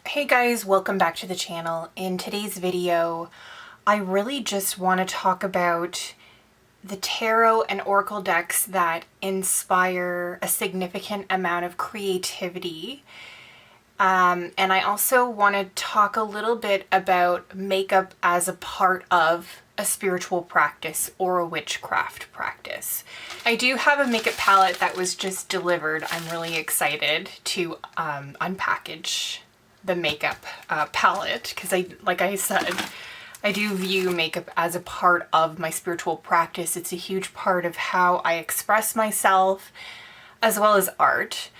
Hey guys, welcome back to the channel. In today's video, I really just want to talk about the tarot and oracle decks that inspire a significant amount of creativity. And I also want to talk a little bit about makeup as a part of a spiritual practice or a witchcraft practice. I do have a makeup palette that was just delivered. I'm really excited to unpackage the makeup palette because like I said, I do view makeup as a part of my spiritual practice. It's a huge part of how I express myself as well as art.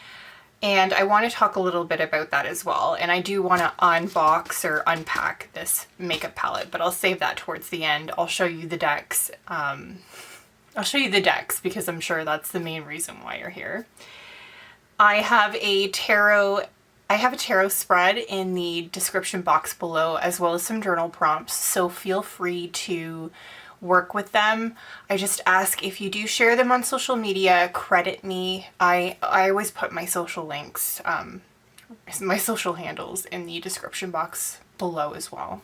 And I want to talk a little bit about that as well. And I do want to unbox or unpack this makeup palette, but I'll save that towards the end. I'll show you the decks. I'll show you the decks because I'm sure that's the main reason why you're here. I have a tarot spread in the description box below, as well as some journal prompts, so feel free to work with them. I just ask if you do share them on social media, credit me. I always put my social links, my social handles in the description box below as well.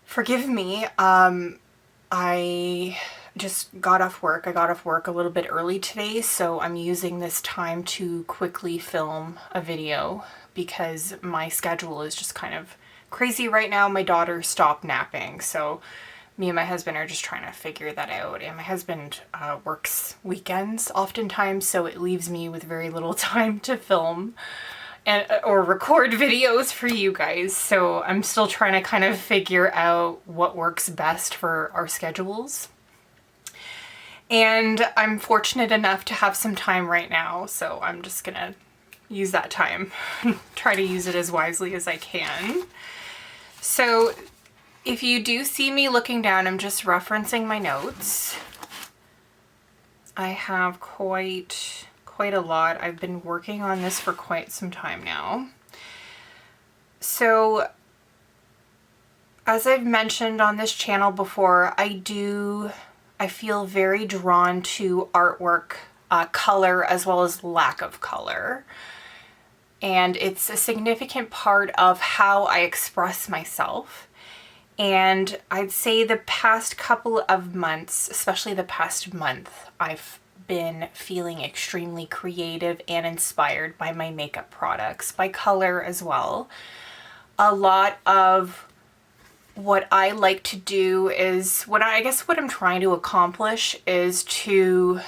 Forgive me, I just got off work. I got off work a little bit early today, so I'm using this time to quickly film a video because my schedule is just kind of crazy right now. My daughter stopped napping, so me and my husband are just trying to figure that out. And my husband works weekends oftentimes, so it leaves me with very little time to film or record videos for you guys. So I'm still trying to kind of figure out what works best for our schedules. And I'm fortunate enough to have some time right now, so I'm just gonna use that time, try to use it as wisely as I can. So if you do see me looking down, I'm just referencing my notes. I have quite a lot. I've been working on this for quite some time now. So as I've mentioned on this channel before, I feel very drawn to artwork, color, as well as lack of color. And it's a significant part of how I express myself. And I'd say the past couple of months, especially the past month, I've been feeling extremely creative and inspired by my makeup products, by color as well. A lot of what I like to do is, what I'm trying to accomplish is to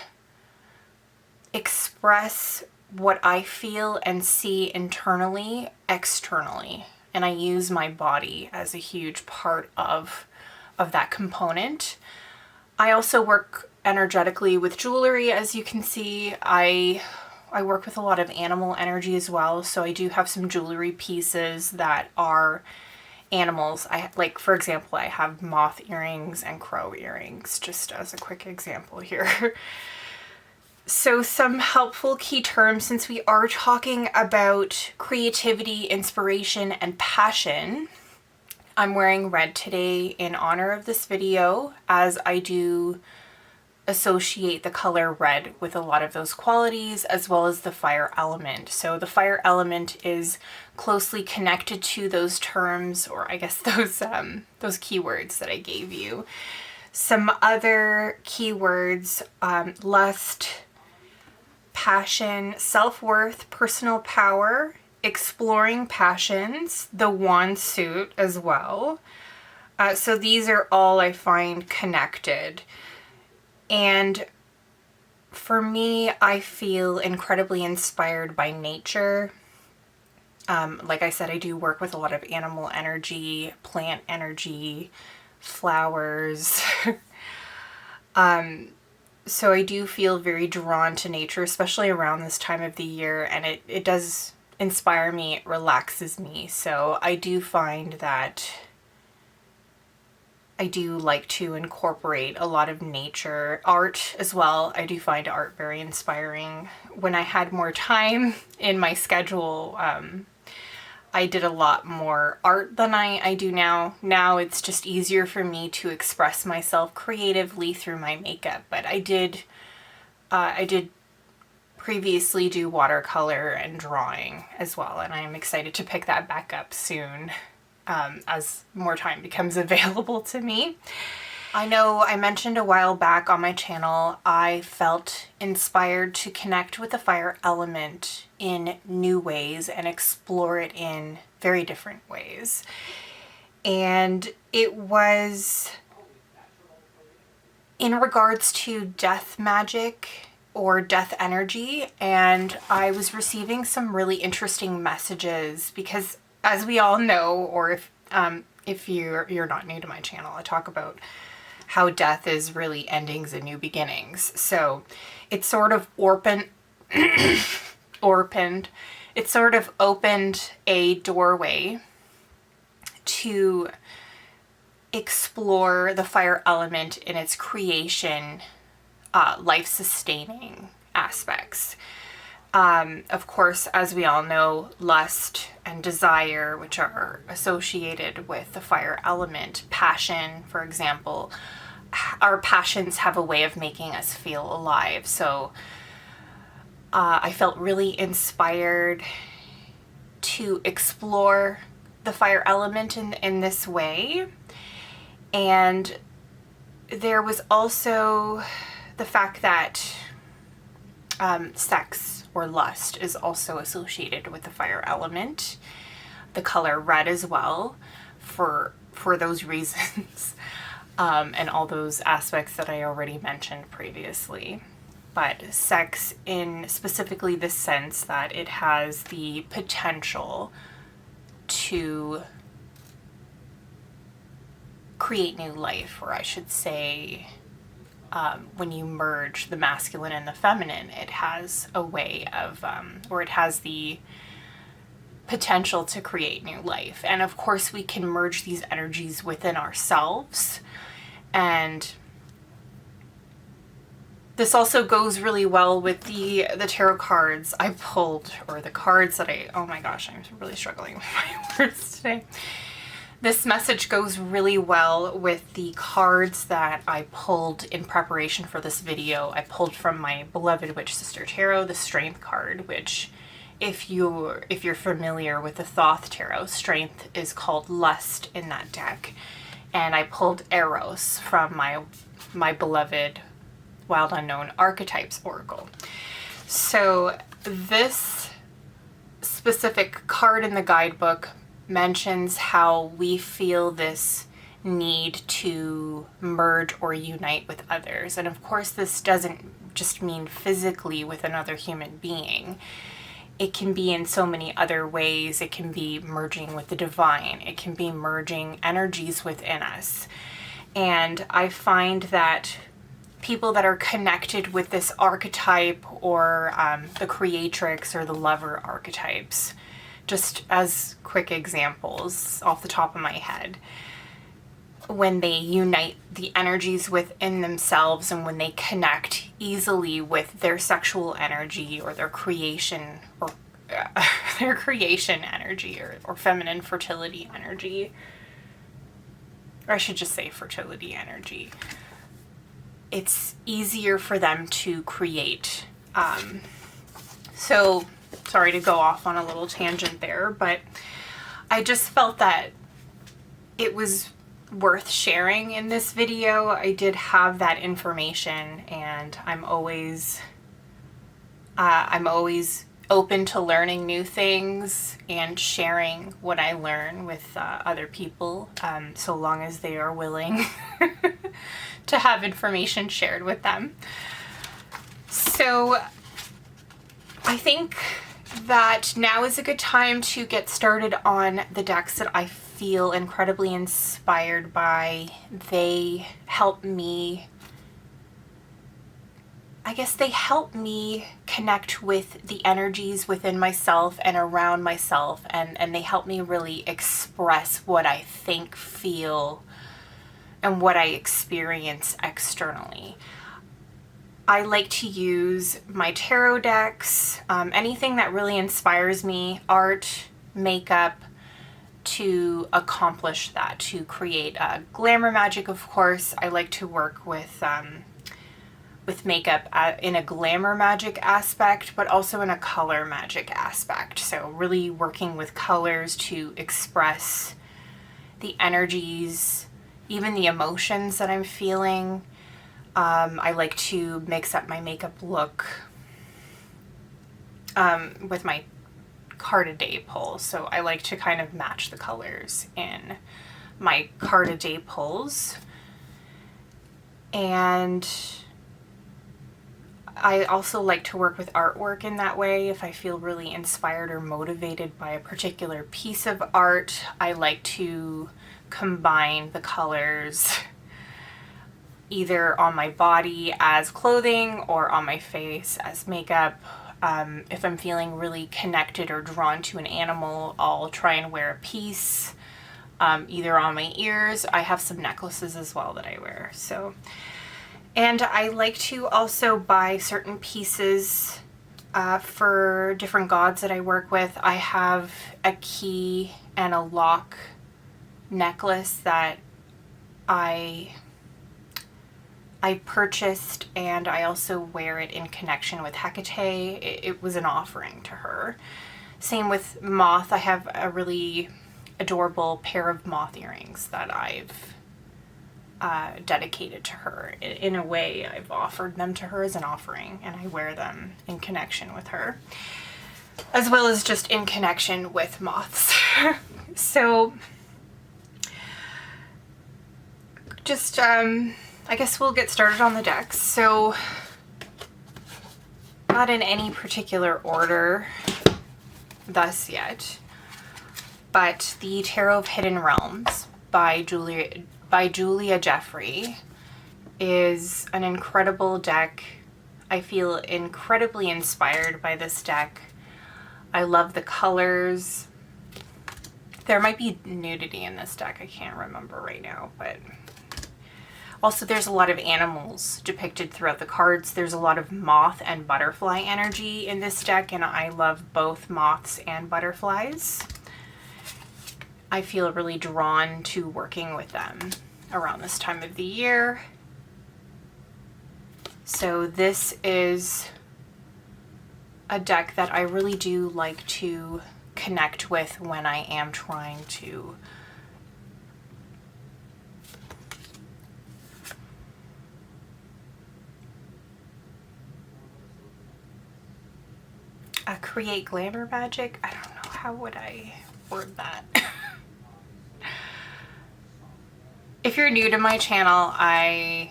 express what I feel and see internally, externally. And I use my body as a huge part of that component. I also work energetically with jewelry, as you can see. I work with a lot of animal energy as well, so I do have some jewelry pieces that are animals. Like, for example, I have moth earrings and crow earrings, just as a quick example here. So some helpful key terms, since we are talking about creativity, inspiration, and passion. I'm wearing red today in honor of this video, as I do associate the color red with a lot of those qualities, as well as the fire element. So the fire element is closely connected to those terms, or I guess those keywords that I gave you. Some other keywords: lust, passion, self-worth, personal power, exploring passions, the wand suit as well. So these are all I find connected. And for me, I feel incredibly inspired by nature. Like I said, I do work with a lot of animal energy, plant energy, flowers. So I do feel very drawn to nature, especially around this time of the year, and it does inspire me, it relaxes me. So I do find that I do like to incorporate a lot of nature, art as well. I do find art very inspiring. When I had more time in my schedule, I did a lot more art than I do now. Now it's just easier for me to express myself creatively through my makeup, but I did previously do watercolor and drawing as well, and I'm excited to pick that back up soon as more time becomes available to me. I know I mentioned a while back on my channel I felt inspired to connect with the fire element in new ways and explore it in very different ways. And it was in regards to death magic or death energy, and I was receiving some really interesting messages because, as we all know, or if you're not new to my channel, I talk about how death is really endings and new beginnings. So it sort of it sort of opened a doorway to explore the fire element in its creation, life-sustaining aspects. Of course, as we all know, lust and desire, which are associated with the fire element, passion, for example, our passions have a way of making us feel alive. So I felt really inspired to explore the fire element in this way. And there was also the fact that sex or lust is also associated with the fire element, the color red as well, for those reasons, and all those aspects that I already mentioned previously. But sex in specifically the sense that it has the potential to create new life, or I should say, when you merge the masculine and the feminine, it has a way of, or it has the potential to create new life. And of course, we can merge these energies within ourselves. And this also goes really well with the tarot cards I pulled, or the cards that oh my gosh, I'm really struggling with my words today. This message goes really well with the cards that I pulled in preparation for this video. I pulled from my beloved Witch Sister Tarot, the Strength card, which if you're familiar with the Thoth Tarot, Strength is called Lust in that deck. And I pulled Eros from my beloved Wild Unknown Archetypes Oracle. So this specific card in the guidebook mentions how we feel this need to merge or unite with others. And of course, this doesn't just mean physically with another human being. It can be in so many other ways. It can be merging with the divine. It can be merging energies within us. And I find that people that are connected with this archetype, or the creatrix or the lover archetypes, just as quick examples off the top of my head, when they unite the energies within themselves and when they connect easily with their sexual energy or their creation, or their creation energy, or feminine fertility energy, or I should just say fertility energy, it's easier for them to create. So sorry to go off on a little tangent there, but I just felt that it was worth sharing in this video. I did have that information, and I'm always open to learning new things and sharing what I learn with other people, so long as they are willing to have information shared with them. So I think that now is a good time to get started on the decks that I feel incredibly inspired by. They help me, I guess they help me connect with the energies within myself and around myself, and they help me really express what I think, feel, and what I experience externally. I like to use my tarot decks, anything that really inspires me, art, makeup, to accomplish that, to create glamour magic. Of course, I like to work with with makeup in a glamour magic aspect, but also in a color magic aspect. So really working with colors to express the energies, even the emotions that I'm feeling. I like to mix up my makeup look with my card a day pulls. So I like to kind of match the colors in my card a day pulls. And I also like to work with artwork in that way. If I feel really inspired or motivated by a particular piece of art, I like to combine the colors either on my body as clothing or on my face as makeup. If I'm feeling really connected or drawn to an animal, I'll try and wear a piece either on my ears. I have some necklaces as well that I wear. So, and I like to also buy certain pieces for different gods that I work with. I have a key and a lock necklace that I purchased, and I also wear it in connection with Hecate. It was an offering to her. Same with moth. I have a really adorable pair of moth earrings that I've dedicated to her. In a way, I've offered them to her as an offering, and I wear them in connection with her, as well as just in connection with moths. So just I guess we'll get started on the decks. So not in any particular order thus yet, but the Tarot of Hidden Realms by Julia Jeffrey is an incredible deck. I feel incredibly inspired by this deck. I love the colors. There might be nudity in this deck, I can't remember right now, but also there's a lot of animals depicted throughout the cards. There's a lot of moth and butterfly energy in this deck, and I love both moths and butterflies. I feel really drawn to working with them around this time of the year. So this is a deck that I really do like to connect with when I am trying to create glamour magic. I don't know, how would I word that? If you're new to my channel, I'm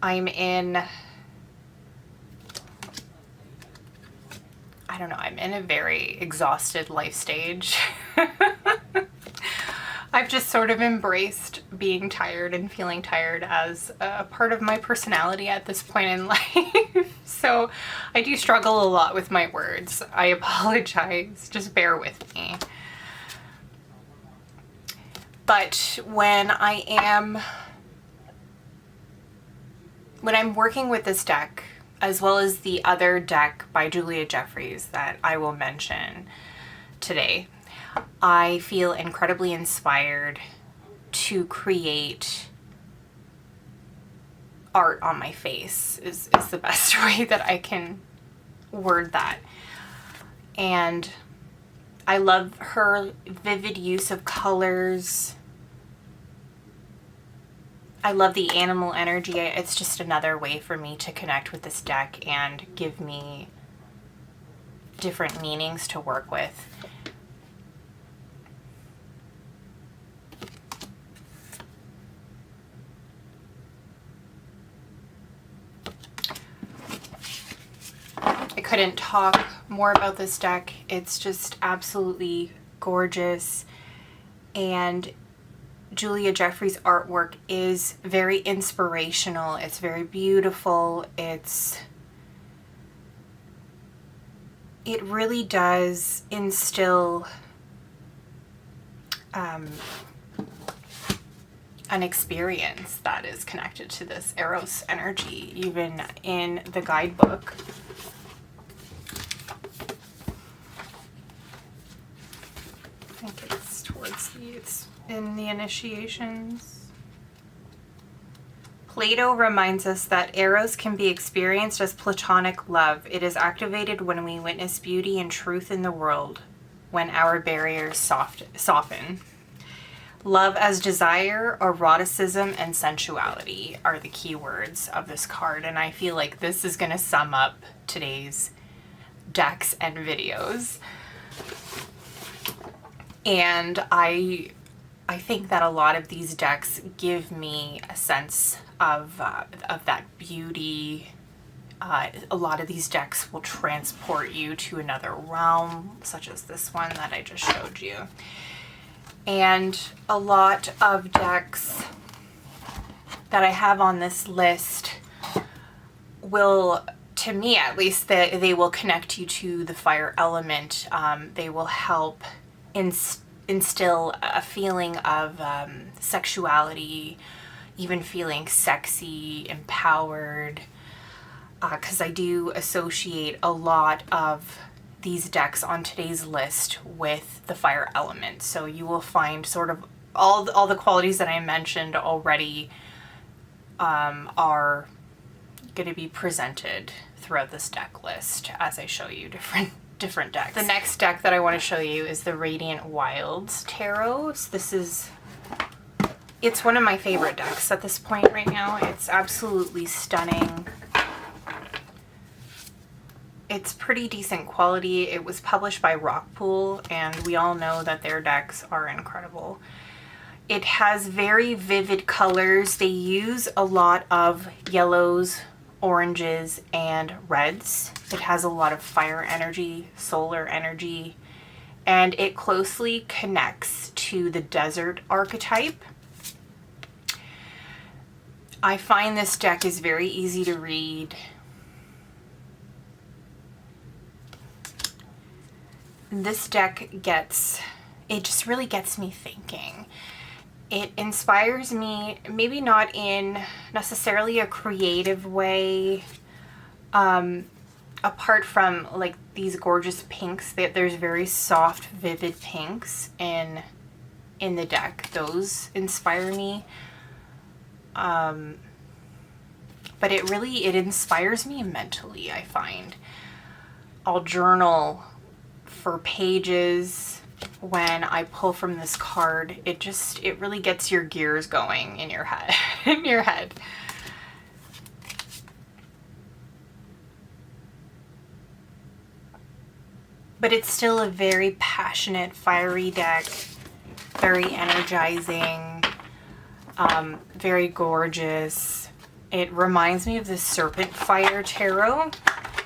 in, I don't know, I'm in a very exhausted life stage. I've just sort of embraced being tired and feeling tired as a part of my personality at this point in life. So I do struggle a lot with my words. I apologize, just bear with me. But when I'm working with this deck, as well as the other deck by Julia Jeffries that I will mention today, I feel incredibly inspired to create art on my face is the best way that I can word that. And I love her vivid use of colors. I love the animal energy. It's just another way for me to connect with this deck and give me different meanings to work with. I couldn't talk more about this deck. It's just absolutely gorgeous, and Julia Jeffries' artwork is very inspirational. It's very beautiful. It really does instill an experience that is connected to this Eros energy, even in the guidebook. I think it's towards it's in the initiations. Plato reminds us that eros can be experienced as platonic love. It is activated when we witness beauty and truth in the world, when our barriers soften. Love as desire, eroticism, and sensuality are the key words of this card, and I feel like this is going to sum up today's decks and videos. And I think that a lot of these decks give me a sense of that beauty. A lot of these decks will transport you to another realm, such as this one that I just showed you. And a lot of decks that I have on this list will, to me at least, they will connect you to the fire element. They will help instill a feeling of sexuality, even feeling sexy, empowered, because I do associate a lot of these decks on today's list with the fire element. So you will find sort of all the qualities that I mentioned already are going to be presented throughout this deck list as I show you different decks. The next deck that I want to show you is the Radiant Wilds Tarot. So it's one of my favorite decks at this point right now. It's absolutely stunning. It's pretty decent quality. It was published by Rockpool, and we all know that their decks are incredible. It has very vivid colors. They use a lot of yellows, oranges, and reds. It has a lot of fire energy, solar energy, and it closely connects to the desert archetype. I find this deck is very easy to read. This deck just really gets me thinking. It inspires me, maybe not in necessarily a creative way, apart from like these gorgeous pinks. There's very soft, vivid pinks in the deck. Those inspire me. But it inspires me mentally, I find. I'll journal for pages when I pull from this card. It really gets your gears going in your head. But it's still a very passionate, fiery deck, very energizing, very gorgeous. It reminds me of the Serpent Fire Tarot,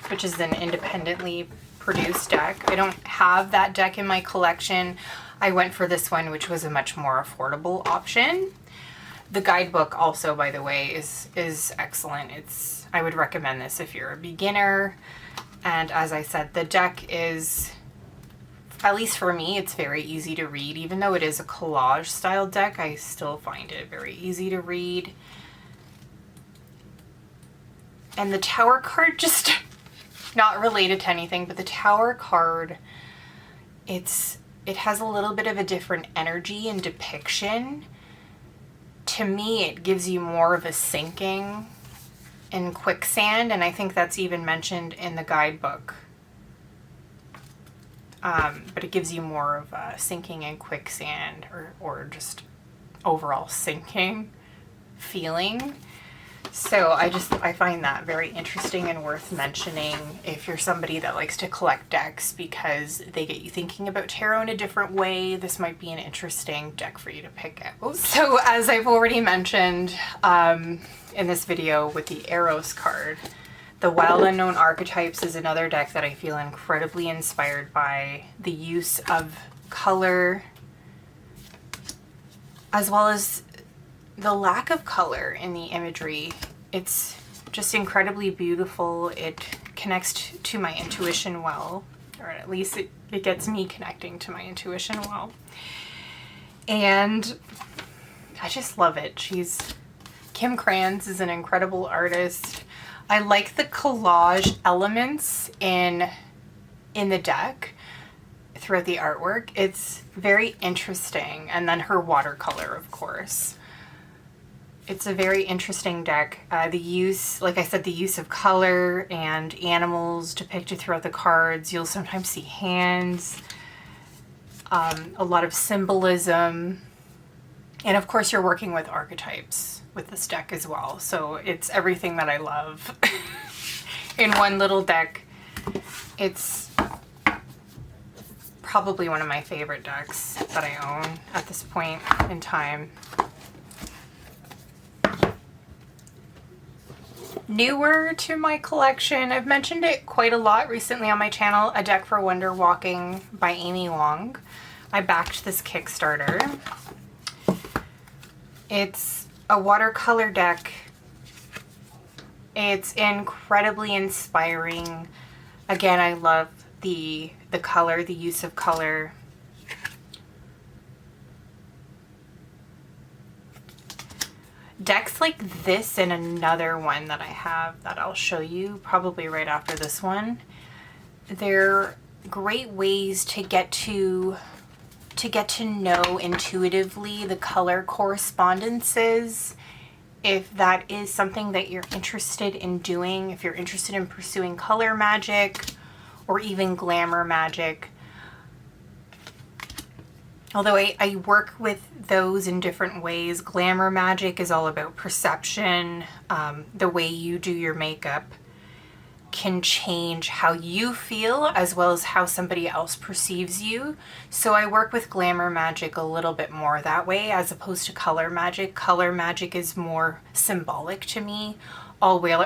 which is an independently produced deck. I don't have that deck in my collection. I went for this one, which was a much more affordable option. The guidebook also, by the way, is excellent. I would recommend this if you're a beginner. And as I said, the deck is, at least for me, it's very easy to read. Even though it is a collage style deck, I still find it very easy to read. And the Tower card, just not related to anything, but the Tower card, it has a little bit of a different energy and depiction. To me, it gives you more of a sinking in quicksand, and I think that's even mentioned in the guidebook. But it gives you more of a sinking in quicksand, or just overall sinking feeling. So I find that very interesting and worth mentioning if you're somebody that likes to collect decks, because they get you thinking about tarot in a different way. This might be an interesting deck for you to pick out. So as I've already mentioned in this video with the Eros card, the Wild Unknown Archetypes is another deck that I feel incredibly inspired by. The use of color, as well as the lack of color in the imagery. It's just incredibly beautiful. It connects to my intuition well, or at least it gets me connecting to my intuition well. And I just love it. Kim Kranz is an incredible artist. I like the collage elements in the deck throughout the artwork. It's very interesting. And then her watercolor, of course. It's a very interesting deck. The use, like I said, the use of color and animals depicted throughout the cards. You'll sometimes see hands, a lot of symbolism. And of course you're working with archetypes with this deck as well. So it's everything that I love in one little deck. It's probably one of my favorite decks that I own at this point in time. Newer to my collection, I've mentioned it quite a lot recently on my channel, A Deck for Wonder Walking by Amy Wong. I backed this Kickstarter. It's a watercolor deck. It's incredibly inspiring. Again, I love the color, the use of color. Decks like this and another one that I have that I'll show you probably right after this one, they're great ways to get to know intuitively the color correspondences. If that is something that you're interested in doing, if you're interested in pursuing color magic or even glamour magic. Although I work with those in different ways. Glamour magic is all about perception. The way you do your makeup can change how you feel as well as how somebody else perceives you. So I work with glamour magic a little bit more that way as opposed to color magic. Color magic is more symbolic to me. I'll wear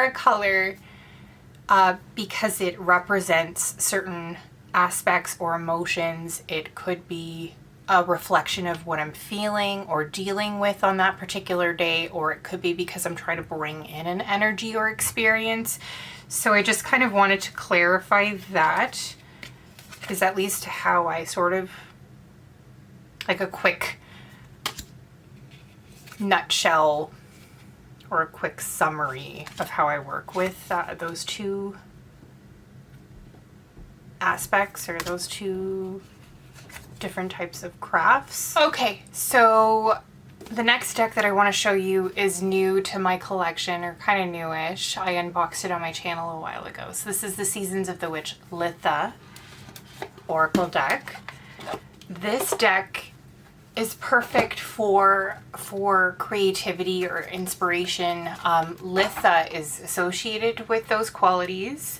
a color because it represents certain aspects or emotions. It could be a reflection of what I'm feeling or dealing with on that particular day, or it could be because I'm trying to bring in an energy or experience. So I just kind of wanted to clarify that, is at least how I sort of, like a quick nutshell or a quick summary of how I work with those two aspects or those two different types of crafts. Okay, so the next deck that I want to show you is new to my collection, or kind of newish. I unboxed it on my channel a while ago. So this is the Seasons of the Witch Litha Oracle deck. This deck is perfect for creativity or inspiration. Litha is associated with those qualities.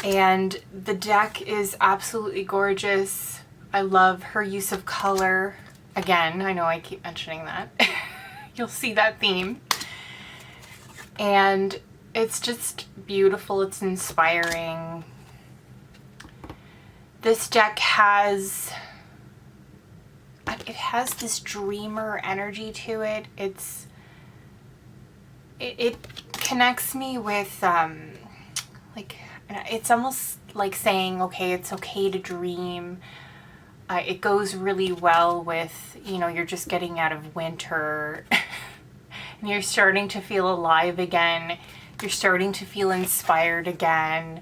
And the deck is absolutely gorgeous. I love her use of color. Again, I know I keep mentioning that. You'll see that theme. And it's just beautiful. It's inspiring. This deck has this dreamer energy to it. It connects me with like, it's almost like saying, okay, it's okay to dream. It goes really well with, you know, you're just getting out of winter and you're starting to feel alive again. You're starting to feel inspired again.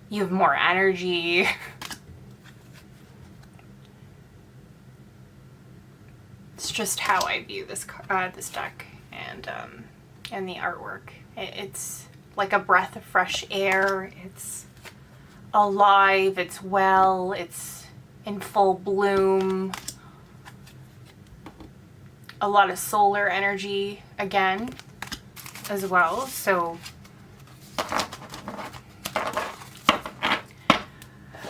You have more energy. It's just how I view this deck and the artwork. It's like a breath of fresh air. It's alive, it's well, it's in full bloom. A lot of solar energy again as well. So,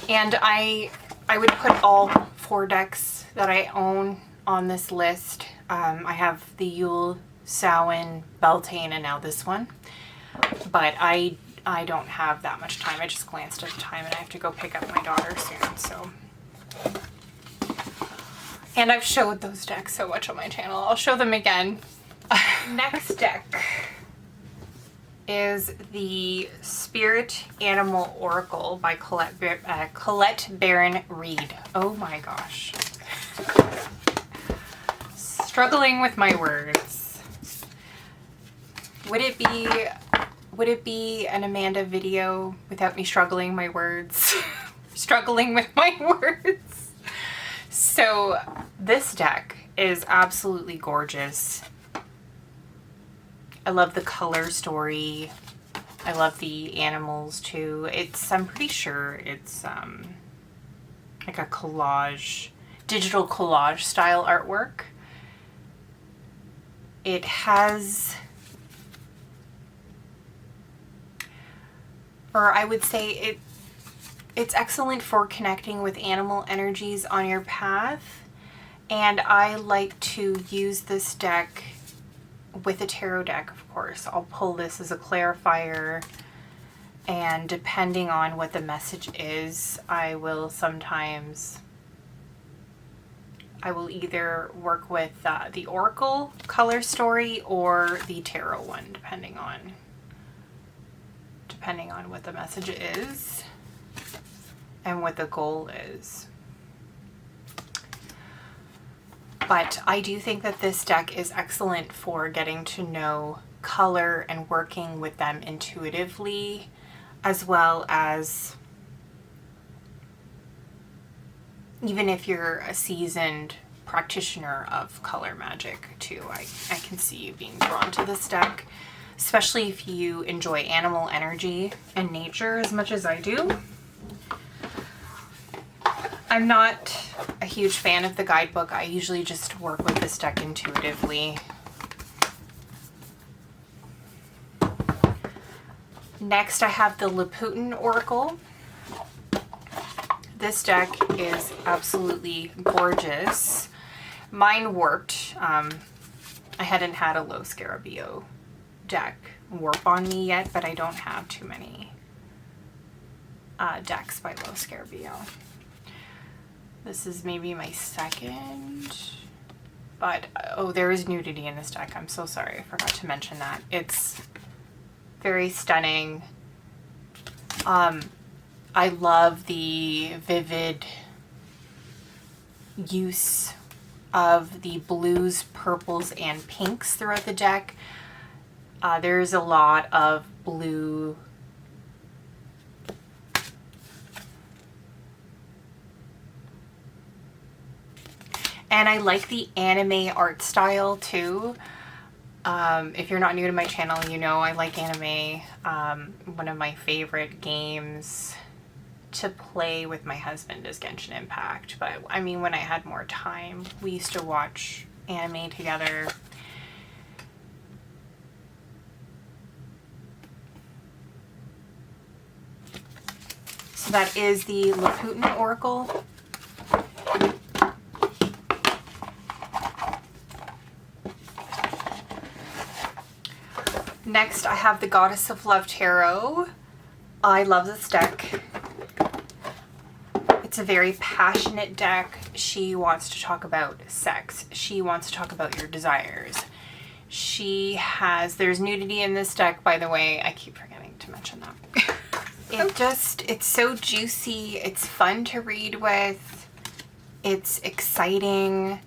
and I would put all 4 decks that I own on this list. I have the Yule, Samhain, Beltane, and now this one. But I don't have that much time. I just glanced at the time and I have to go pick up my daughter soon, so. And I've showed those decks so much on my channel. I'll show them again. Next deck is the Spirit Animal Oracle by Colette Baron Reed. Oh my gosh. Struggling with my words. Would it be an Amanda video without me struggling my words? Struggling with my words. So This deck is absolutely gorgeous. I love the color story. I love the animals too. I'm pretty sure it's like a collage, digital collage style artwork. It has, or I would say it's excellent for connecting with animal energies on your path. And I like to use this deck with a tarot deck, of course. I'll pull this as a clarifier, and depending on what the message is, I will either work with the Oracle color story or the tarot one, depending on what the message is and what the goal is. But I do think that this deck is excellent for getting to know color and working with them intuitively, as well as even if you're a seasoned practitioner of color magic too. I can see you being drawn to this deck, especially if you enjoy animal energy and nature as much as I do. I'm not a huge fan of the guidebook. I usually just work with this deck intuitively. Next, I have the Loputyn Oracle. This deck is absolutely gorgeous. Mine warped. I hadn't had a low Scarabeo deck warp on me yet, but I don't have too many decks by low Scarabeo. This is maybe my second, but oh, there is nudity in this deck. I'm so sorry, I forgot to mention that. It's very stunning. I love the vivid use of the blues, purples, and pinks throughout the deck. There's a lot of blue. And I like the anime art style too. If you're not new to my channel, you know I like anime. One of my favorite games to play with my husband is Genshin Impact. But I mean, when I had more time, we used to watch anime together. So that is the Loputyn Oracle. Next, I have the Goddess of Love Tarot. I love this deck. It's a very passionate deck. She wants to talk about sex. She wants to talk about your desires. There's nudity in this deck, by the way. I keep forgetting to mention that. It's so juicy. It's fun to read with. It's exciting.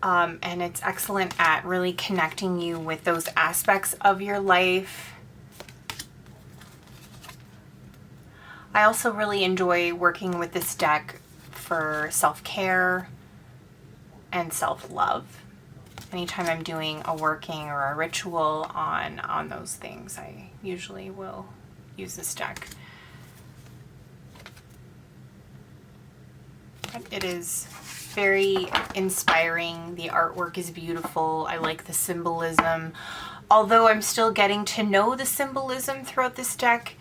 And it's excellent at really connecting you with those aspects of your life. I also really enjoy working with this deck for self-care and self-love. Anytime I'm doing a working or a ritual on those things, I usually will use this deck. It is very inspiring. The artwork is beautiful. I like the symbolism. Although I'm still getting to know the symbolism throughout this deck,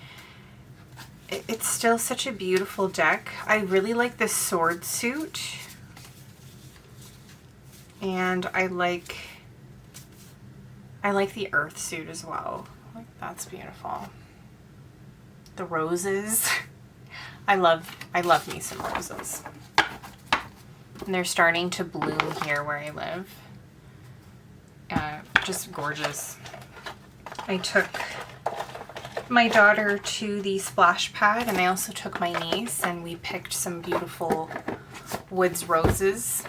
it's still such a beautiful deck. I really like the sword suit. And I like the earth suit as well. Like, that's beautiful. The roses. I love me some roses. And they're starting to bloom here where I live. Just gorgeous. I took my daughter to the splash pad, and I also took my niece, and we picked some beautiful woods roses.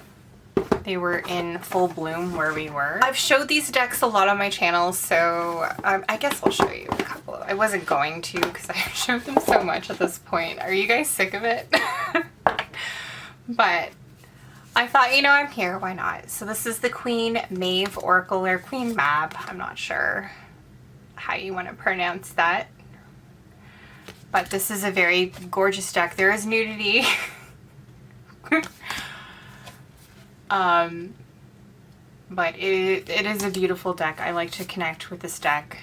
They were in full bloom where we were. I've showed these decks a lot on my channel, so I guess I'll show you a couple. I wasn't going to because I showed them so much at this point. Are you guys sick of it? But I thought, you know, I'm here, why not? So this is the Queen Maeve Oracle, or Queen Mab. I'm not sure how you want to pronounce that. But this is a very gorgeous deck. There is nudity. But it is a beautiful deck. I like to connect with this deck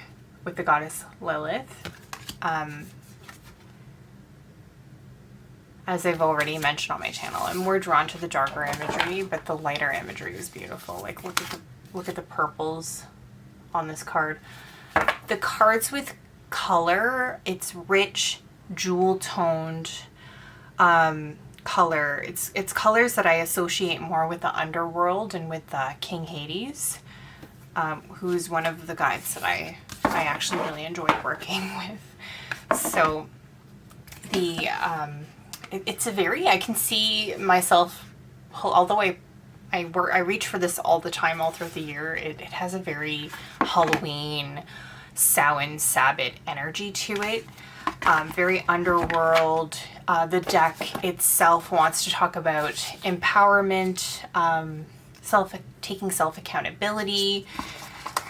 with the goddess Lilith. As I've already mentioned on my channel, I'm more drawn to the darker imagery, but the lighter imagery is beautiful. Like look at the purples on this card. The cards with color, it's rich, jewel-toned color. It's colors that I associate more with the underworld and with King Hades, who's one of the guides that I actually really enjoy working with. So the it's a very, I can see myself, although I reach for this all the time, all throughout the year, it has a very Halloween, Samhain, Sabbath energy to it. Very underworld. The deck itself wants to talk about empowerment, taking self-accountability.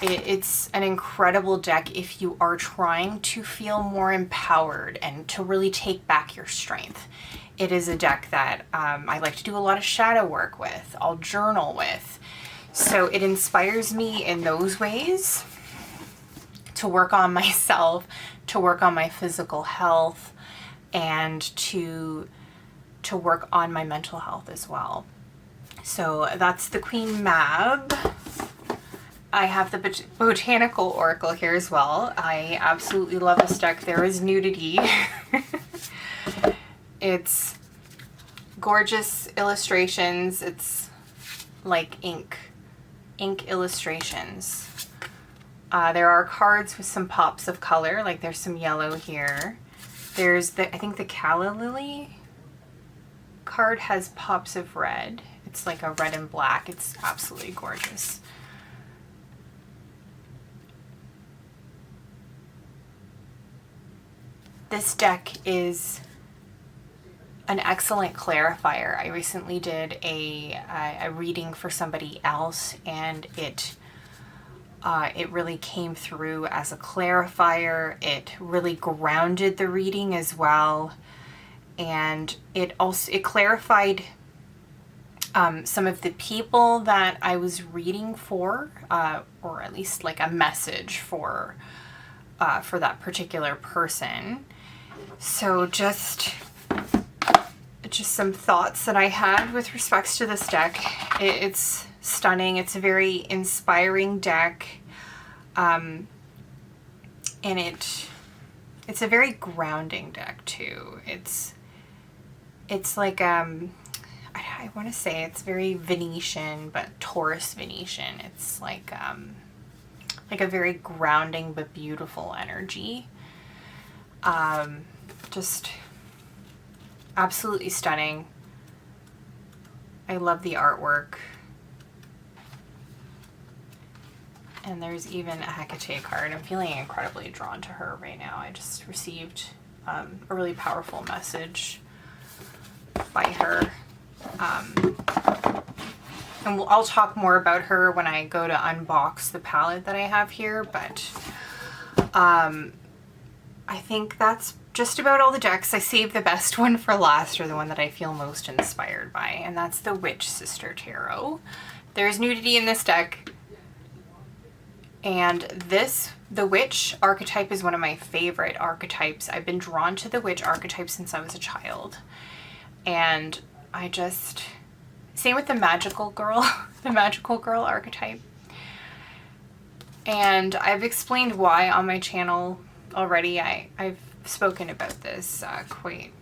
It's an incredible deck if you are trying to feel more empowered and to really take back your strength. It is a deck that I like to do a lot of shadow work with. I'll journal with. So it inspires me in those ways to work on myself, to work on my physical health, and to work on my mental health as well. So that's the Queen Mab. I have the Botanical Oracle here as well. I absolutely love this deck. There is nudity. It's gorgeous illustrations. It's like ink illustrations. There are cards with some pops of color, like there's some yellow here. There's I think the Calla Lily card has pops of red. It's like a red and black. It's absolutely gorgeous. This deck is an excellent clarifier. I recently did a reading for somebody else, and it really came through as a clarifier. It really grounded the reading as well, and it clarified some of the people that I was reading for, or at least like a message for that particular person. So just some thoughts that I had with respects to this deck. It's stunning. It's a very inspiring deck. And it's a very grounding deck too. It's like, I want to say it's very Venetian, but Taurus Venetian. It's like a very grounding but beautiful energy. Just absolutely stunning. I love the artwork. And there's even a Hecate card. I'm feeling incredibly drawn to her right now. I just received a really powerful message by her. And I'll talk more about her when I go to unbox the palette that I have here, but I think that's just about all the decks. I saved the best one for last, or the one that I feel most inspired by, and that's the Witch Sister Tarot. There's nudity in this deck, and the Witch archetype is one of my favorite archetypes. I've been drawn to the Witch archetype since I was a child, and same with the Magickal Girl, the Magickal Girl archetype. And I've explained why on my channel already. I've spoken about this quite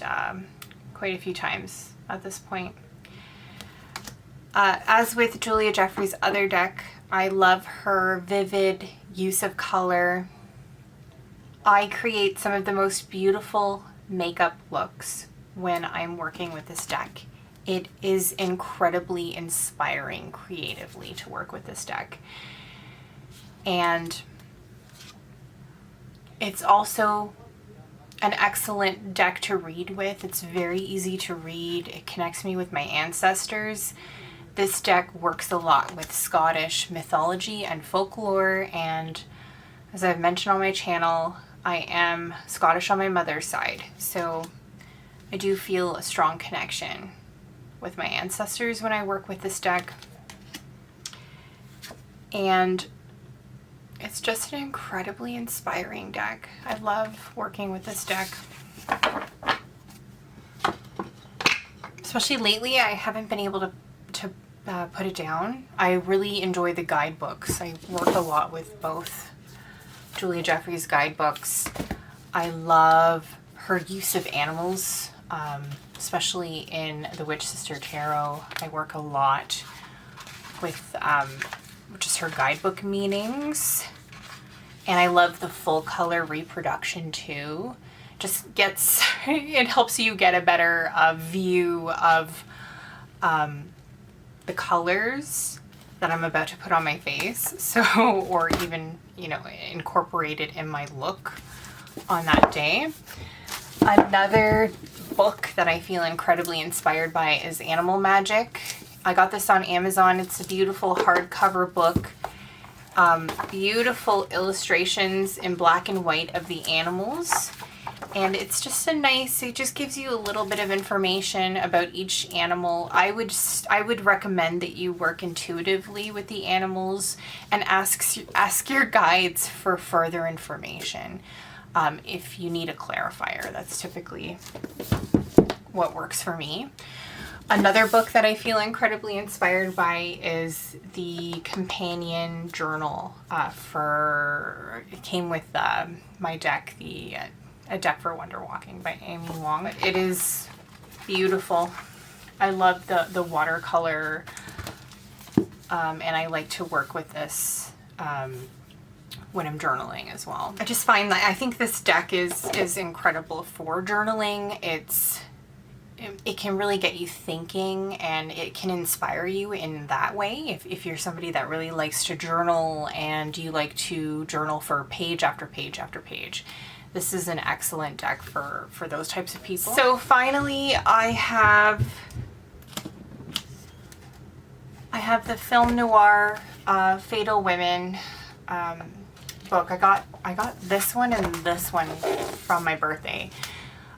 a few times at this point. As with Julia Jeffrey's other deck, I love her vivid use of color. I create some of the most beautiful makeup looks when I'm working with this deck. It is incredibly inspiring creatively to work with this deck. And it's also an excellent deck to read with. It's very easy to read. It connects me with my ancestors. This deck works a lot with Scottish mythology and folklore, and as I've mentioned on my channel, I am Scottish on my mother's side, so I do feel a strong connection with my ancestors when I work with this deck. And it's just an incredibly inspiring deck. I love working with this deck. Especially lately, I haven't been able to put it down. I really enjoy the guidebooks. I work a lot with both Julia Jeffries guidebooks. I love her use of animals, especially in the Witch Sister Tarot. I work a lot with just her guidebook meanings. And I love the full color reproduction too. Just gets, it helps you get a better view of the colors that I'm about to put on my face. So, or even, you know, incorporate it in my look on that day. Another book that I feel incredibly inspired by is Animal Magic. I got this on Amazon. It's a beautiful hardcover book. Beautiful illustrations in black and white of the animals. And it's just it just gives you a little bit of information about each animal. I would recommend that you work intuitively with the animals and ask your guides for further information. If you need a clarifier, that's typically what works for me. Another book that I feel incredibly inspired by is the companion journal it came with my deck, A Deck for Wonder Walking by Amy Wong. It is beautiful. I love the watercolor, and I like to work with this when I'm journaling as well. I just find that I think this deck is incredible for journaling. It can really get you thinking, and it can inspire you in that way. If you're somebody that really likes to journal and you like to journal for page after page after page, this is an excellent deck for those types of people. So finally, I have the Film Noir Fatal Women book. I got this one and this one from my birthday.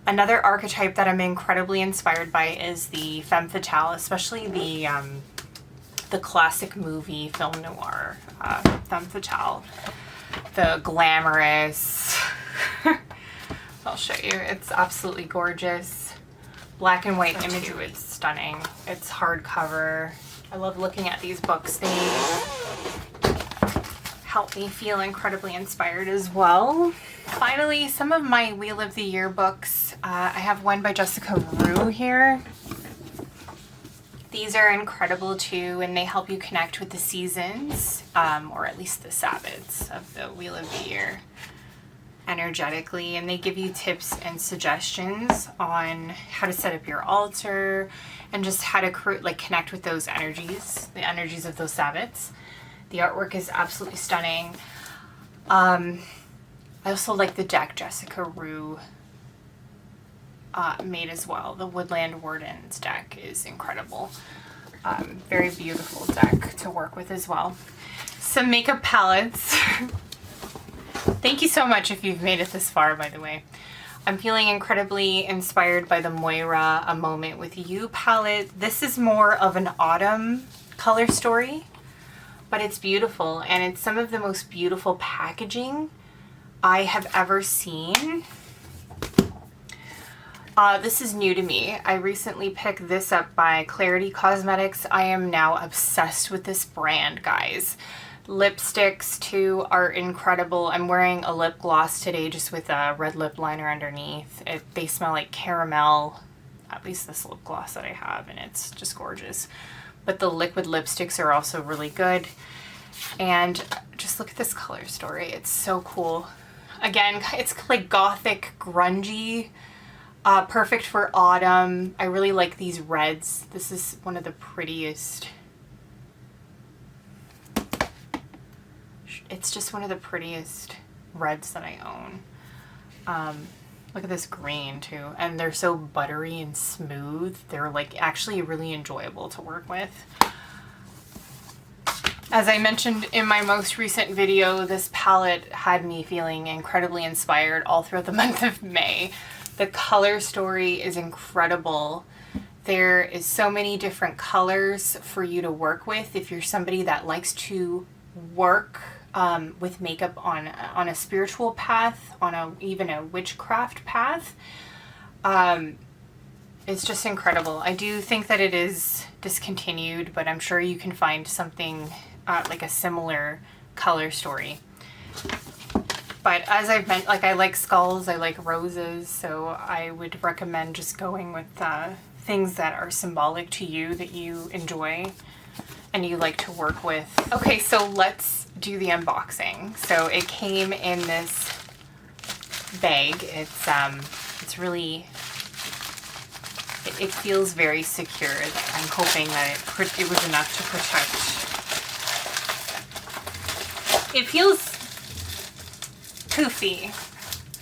Another archetype that I'm incredibly inspired by is the femme fatale, especially the classic movie Film Noir femme fatale, the glamorous. I'll show you. It's absolutely gorgeous. Black and white imagery is stunning. It's hardcover. I love looking at these books. They help me feel incredibly inspired as well. Finally, some of my Wheel of the Year books. I have one by Jessica Rue here. These are incredible too, and they help you connect with the seasons, or at least the Sabbats of the Wheel of the Year energetically, and they give you tips and suggestions on how to set up your altar and just how to connect with those energies, the energies of those Sabbats. The artwork is absolutely stunning. I also like the deck Jessica Rue made as well. The Woodland Wardens deck is incredible. Very beautiful deck to work with as well. Some makeup palettes. Thank you so much if you've made it this far, by the way. I'm feeling incredibly inspired by the Moira A Moment With You palette. This is more of an autumn color story, but it's beautiful, and it's some of the most beautiful packaging I have ever seen. This is new to me. I recently picked this up by Klarity Kosmetics. I am now obsessed with this brand, guys. Lipsticks too are incredible. I'm wearing a lip gloss today just with a red lip liner underneath. They smell like caramel, at least this lip gloss that I have, and it's just gorgeous. But the liquid lipsticks are also really good. And just look at this color story. It's so cool. Again, it's like gothic, grungy, perfect for autumn. I really like these reds. This is one of the prettiest. It's just one of the prettiest reds that I own. Look at this green too. And they're so buttery and smooth. They're like actually really enjoyable to work with. As I mentioned in my most recent video, this palette had me feeling incredibly inspired all throughout the month of May. The color story is incredible. There is so many different colors for you to work with if you're somebody that likes to work with makeup on a spiritual path, on even a witchcraft path. It's just incredible. I do think that it is discontinued, but I'm sure you can find something like a similar color story. But as I've mentioned, like I like skulls, I like roses, so I would recommend just going with things that are symbolic to you, that you enjoy and you like to work with. Okay, so let's do the unboxing. So it came in this bag. It's really, it feels very secure. I'm hoping that it was enough to protect. It feels poofy,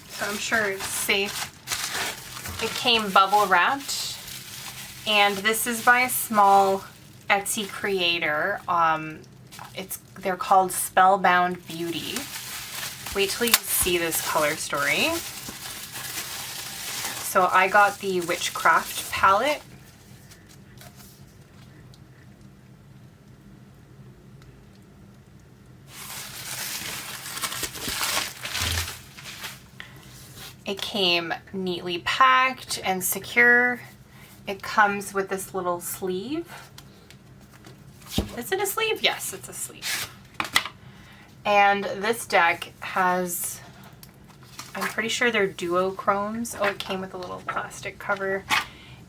so I'm sure it's safe. It came bubble wrapped, and this is by a small Etsy creator. They're called Spellbound Beauty. Wait till you see this color story. So I got the Witchcraft palette. It came neatly packed and secure. It comes with this little sleeve. Is it a sleeve? Yes, it's a sleeve. And this deck has, I'm pretty sure they're duochromes. Oh, it came with a little plastic cover.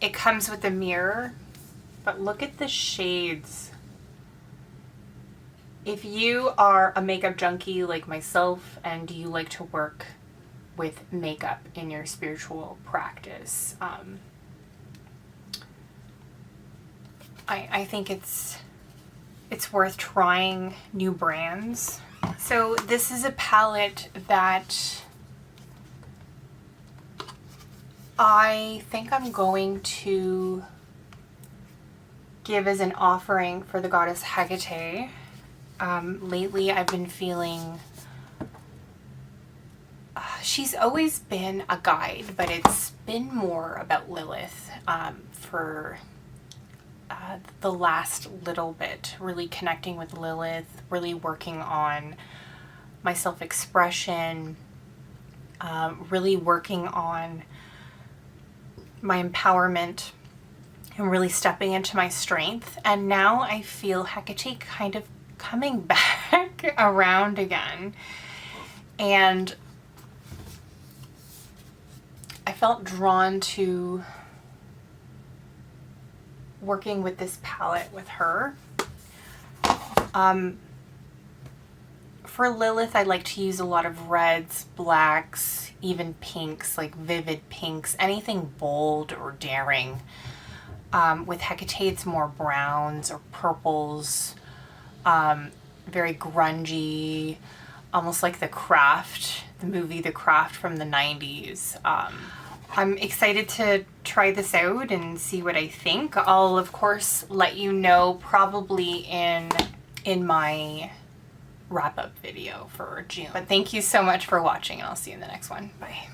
It comes with a mirror, but look at the shades. If you are a makeup junkie like myself and you like to work with makeup in your spiritual practice, I think it's worth trying new brands. So this is a palette that I think I'm going to give as an offering for the goddess Hecate. Lately I've been feeling she's always been a guide, but it's been more about Lilith for the last little bit, really connecting with Lilith, really working on my self-expression, really working on my empowerment and really stepping into my strength. And now I feel Hecate kind of coming back around again. And I felt drawn to working with this palette with her. For Lilith, I like to use a lot of reds, blacks, even pinks, like vivid pinks, anything bold or daring. With Hecate, it's more browns or purples, very grungy, almost like The Craft, the movie The Craft from the 90s. I'm excited to try this out and see what I think. I'll of course let you know probably in my wrap-up video for June. But thank you so much for watching, and I'll see you in the next one. Bye.